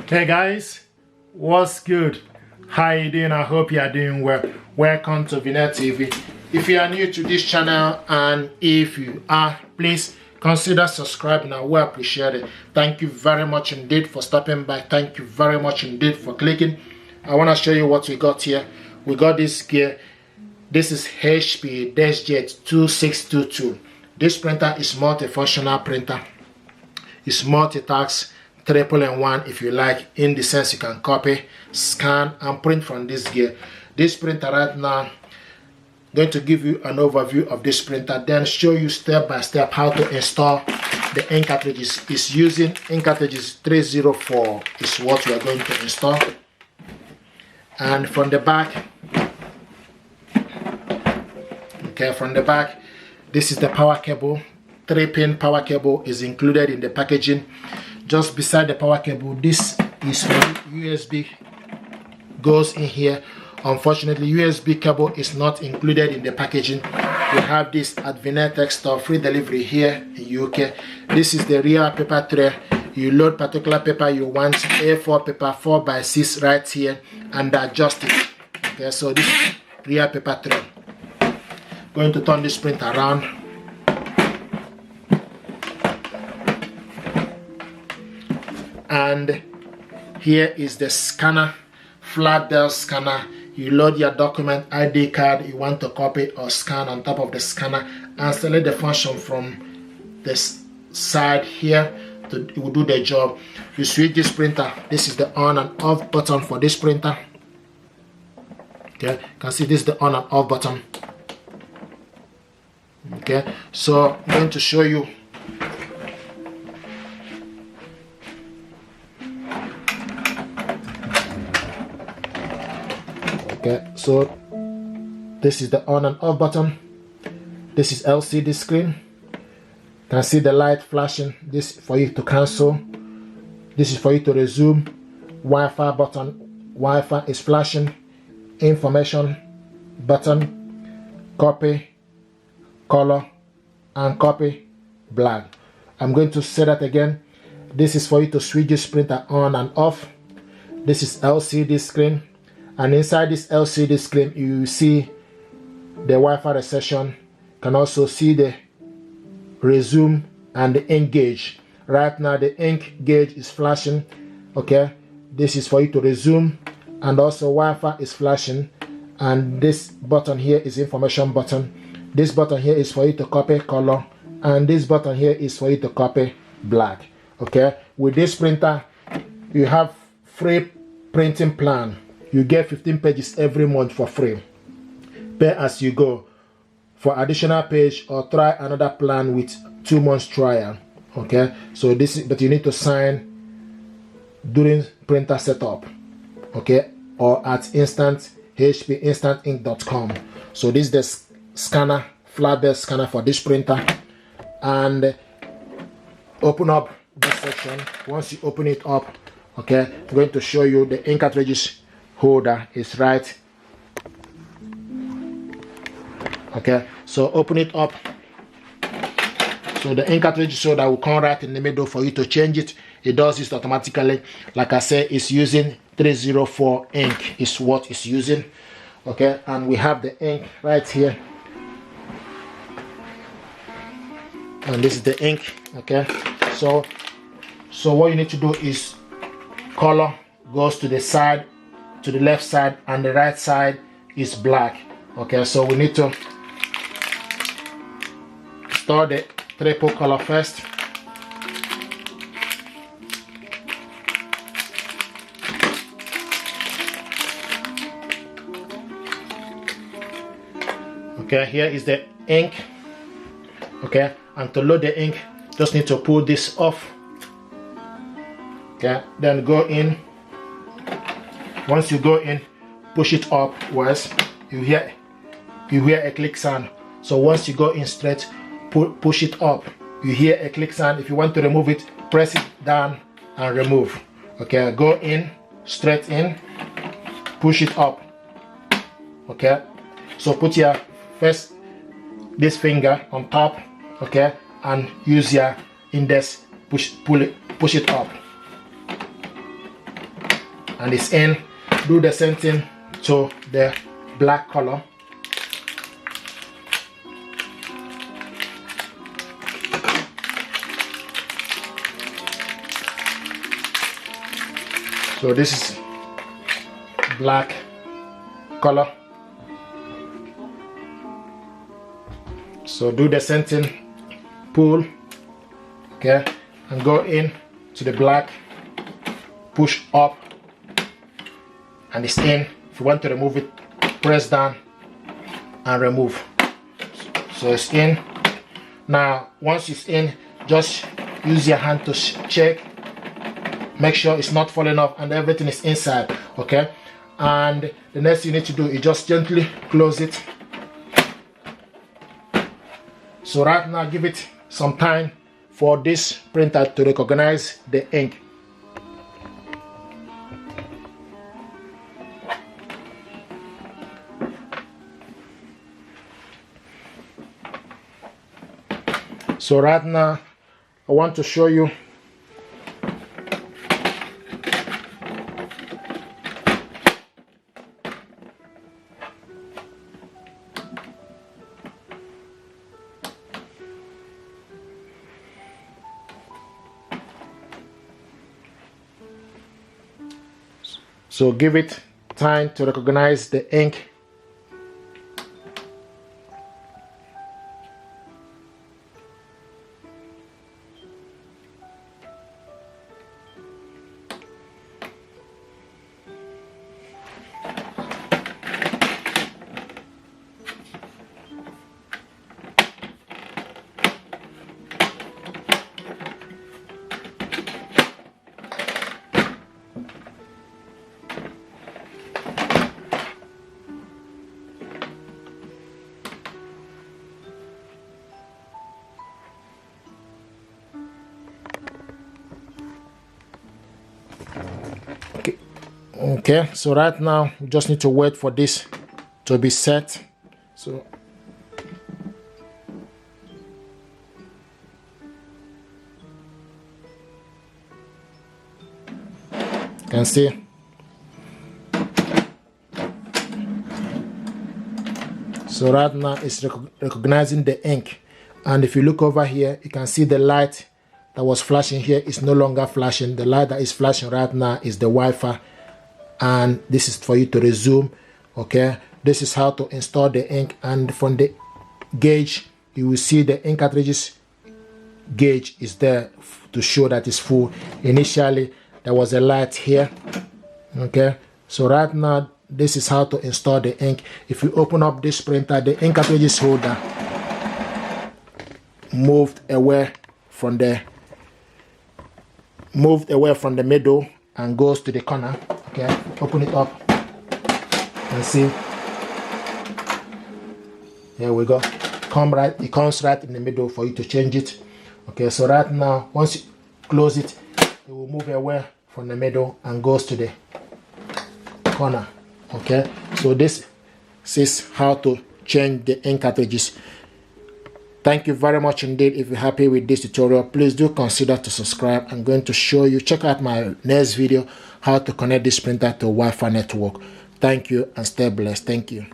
Hey guys, what's good? How you doing? I hope you are doing well. Welcome to Vinet TV. If you are new to this channel, and if you are, please consider subscribing. I will appreciate it. Thank you very much indeed for stopping by. Thank you very much indeed for clicking. I want to show you what we got here. We got this gear. This is HP DeskJet 2622. This printer is multifunctional printer. It's multi-task, triple-in-one if you like, in the sense you can copy, scan and print from this gear. This printer right now, going to give you an overview of this printer, then show you step by step how to install the ink cartridges. It's using ink cartridges 304 is what we are going to install. And from the back, this is the power cable. 3-pin power cable is included in the packaging. Just beside the power cable, this is for USB, goes in here. Unfortunately, USB cable is not included in the packaging. We have this at Vinet store, free delivery here in UK. This is the real paper tray. You load particular paper you want, A4 paper 4x6 right here, and adjust it. Okay, so this is real paper tray. Going to turn this printer around. And here is the scanner, flat belt scanner. You load your document, ID card you want to copy or scan on top of the scanner, and select the function from this side here to it will do the job. You switch this printer. This is the on and off button for this printer. Okay, you can see this is the on and off button. Okay, so I'm going to show you. Okay, so this is the on and off button. This is LCD screen. You can see the light flashing. This is for you to cancel. This is for you to resume. Wi-Fi button. Wi-Fi is flashing. Information button. Copy, color, and copy, black. I'm going to say that again. This is for you to switch this printer on and off. This is LCD screen. And inside this LCD screen, you see the Wi-Fi recession. You can also see the resume and the ink gauge. Right now, the ink gauge is flashing. Okay, this is for you to resume, and also Wi-Fi is flashing. And this button here is information button. This button here is for you to copy color, and this button here is for you to copy black. Okay, with this printer, you have free printing plan. You get 15 pages every month for free. Pay as you go. For additional page, or try another plan with 2 months trial. Okay, so this is, but you need to sign during printer setup. Okay, or at hpinstantink.com. So this is the scanner, flatbed scanner for this printer. And open up this section. Once you open it up, okay, I'm going to show you the ink cartridges holder is right. Okay, so open it up. So the ink cartridge holder will come right in the middle for you to change it. It does this automatically. Like I said, it's using 304 ink is what it's using. Okay, and we have the ink right here, and this is the ink. Okay, so what you need to do is color goes to the side, to the left side, and the right side is black. Okay, so we need to store the triple color first. Okay, here is the ink. Okay, and to load the ink, just need to pull this off. Okay, then go in. Once you go in, push it upwards. You hear a click sound. So once you go in straight, push it up. You hear a click sound. If you want to remove it, press it down and remove. Okay, go in, straight in, push it up. Okay, so put your this finger on top. Okay, and use your index, push it up. and it's in. Do the same thing to the black color. So this is black color. So do the same thing, pull, okay, and go in to the black, push up, and it's in. If you want to remove it, press down and remove. So it's in. Now once it's in, just use your hand to check, make sure it's not falling off and everything is inside, okay? And the next thing you need to do is just gently close it. So right now, give it some time for this printer to recognize the ink. So right now, I want to show you so give it time to recognize the ink. Okay, so right now we just need to wait for this to be set. So you can see. So right now it's recognizing the ink, and if you look over here, you can see the light that was flashing here is no longer flashing. The light that is flashing right now is the Wi-Fi, and this is for you to resume. Okay, this is how to install the ink, and from the gauge you will see the ink cartridges gauge is there to show that it's full. Initially there was a light here. Okay, so right now this is how to install the ink. If you open up this printer, the ink cartridges holder moved away from the middle and goes to the corner. Okay, open it up and see. Here we go. It comes right in the middle for you to change it. Okay, so right now once you close it, it will move away from the middle and goes to the corner. Okay, so this is how to change the ink cartridges. Thank you very much indeed. If you're happy with this tutorial, please do consider to subscribe. I'm going to show you, check out my next video, how to connect this printer to Wi-Fi network. Thank you and stay blessed. Thank you.